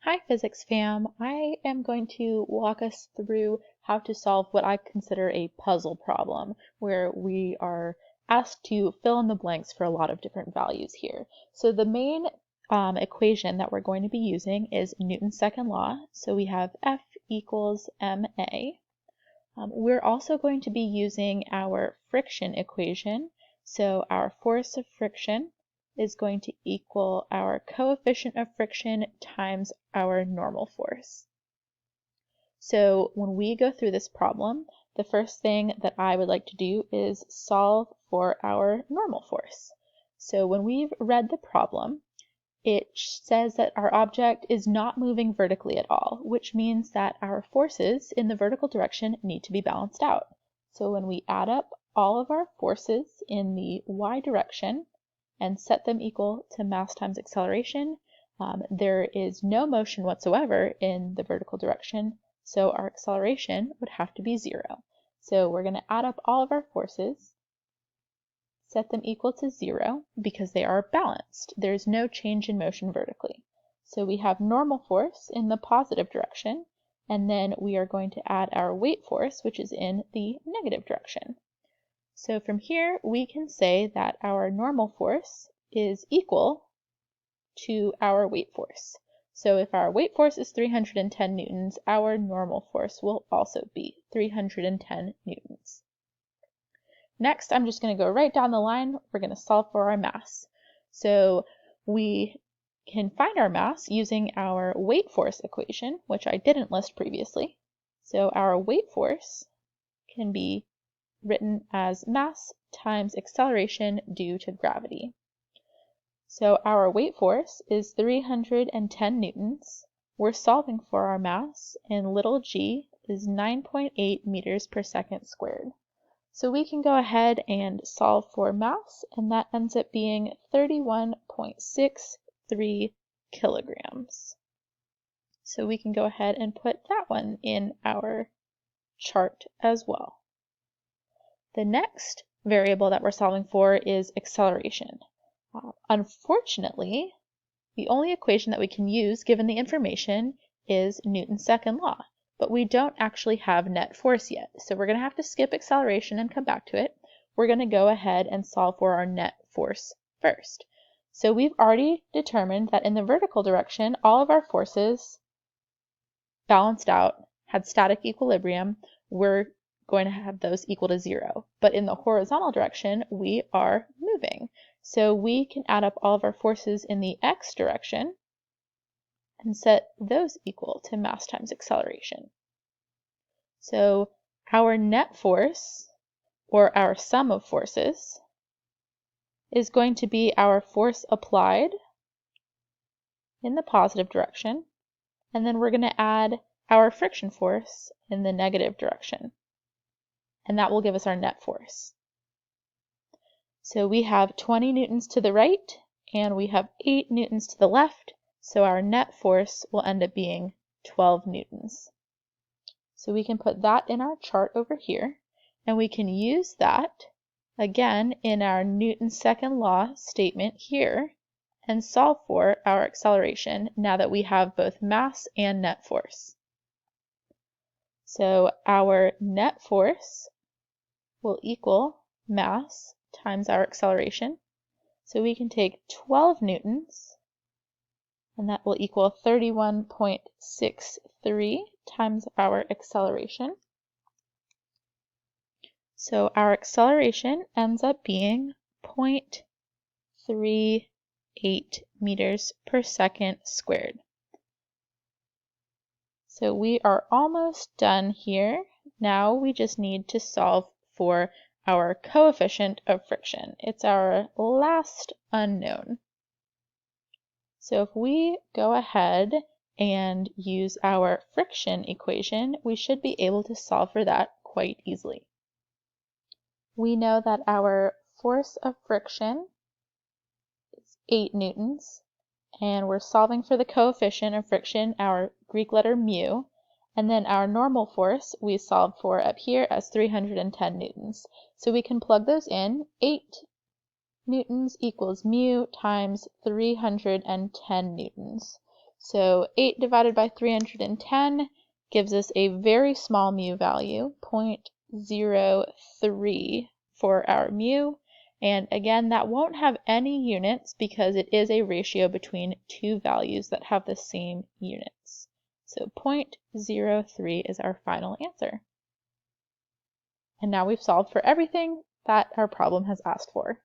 Hi Physics fam, I am going to walk us through how to solve what I consider a puzzle problem, where we are asked to fill in the blanks for a lot of different values here. So the main equation that we're going to be using is Newton's second law, so we have F equals ma. We're also going to be using our friction equation, so our force of friction is going to equal our coefficient of friction times our normal force. So when we go through this problem, the first thing that I would like to do is solve for our normal force. So when we've read the problem, it says that our object is not moving vertically at all, which means that our forces in the vertical direction need to be balanced out. So when we add up all of our forces in the y direction, and set them equal to mass times acceleration, there is no motion whatsoever in the vertical direction, so our acceleration would have to be 0. So we're going to add up all of our forces, set them equal to 0 because they are balanced. There's no change in motion vertically. So we have normal force in the positive direction, and then we are going to add our weight force, which is in the negative direction. So from here, we can say that our normal force is equal to our weight force. So if our weight force is 310 newtons, our normal force will also be 310 newtons. Next, I'm just going to go right down the line. We're going to solve for our mass. So we can find our mass using our weight force equation, which I didn't list previously. So our weight force can be written as mass times acceleration due to gravity. So our weight force is 310 newtons. We're solving for our mass, and little g is 9.8 meters per second squared. So we can go ahead and solve for mass, and that ends up being 31.63 kilograms. So we can go ahead and put that one in our chart as well. The next variable that we're solving for is acceleration. Unfortunately, the only equation that we can use given the information is Newton's second law, but we don't actually have net force yet. So we're going to have to skip acceleration and come back to it. We're going to go ahead and solve for our net force first. So we've already determined that in the vertical direction, all of our forces balanced out, had static equilibrium. We're going to have those equal to 0. But in the horizontal direction, we are moving. So we can add up all of our forces in the x direction and set those equal to mass times acceleration. So our net force, or our sum of forces, is going to be our force applied in the positive direction, and then we're going to add our friction force in the negative direction, and that will give us our net force. So we have 20 newtons to the right, and we have 8 newtons to the left, so our net force will end up being 12 newtons. So we can put that in our chart over here, and we can use that again in our Newton's second law statement here and solve for our acceleration now that we have both mass and net force. So our net force will equal mass times our acceleration. So we can take 12 newtons, and that will equal 31.63 times our acceleration. So our acceleration ends up being 0.38 meters per second squared. So we are almost done here. Now we just need to solve for our coefficient of friction. It's our last unknown. So if we go ahead and use our friction equation, we should be able to solve for that quite easily. We know that our force of friction is 8 newtons, and we're solving for the coefficient of friction, our Greek letter mu, and then our normal force we solved for up here as 310 newtons. So we can plug those in. 8 newtons equals mu times 310 newtons. So 8 divided by 310 gives us a very small mu value, 0.03 for our mu. And again, that won't have any units because it is a ratio between two values that have the same units. So 0.03 is our final answer. And now we've solved for everything that our problem has asked for.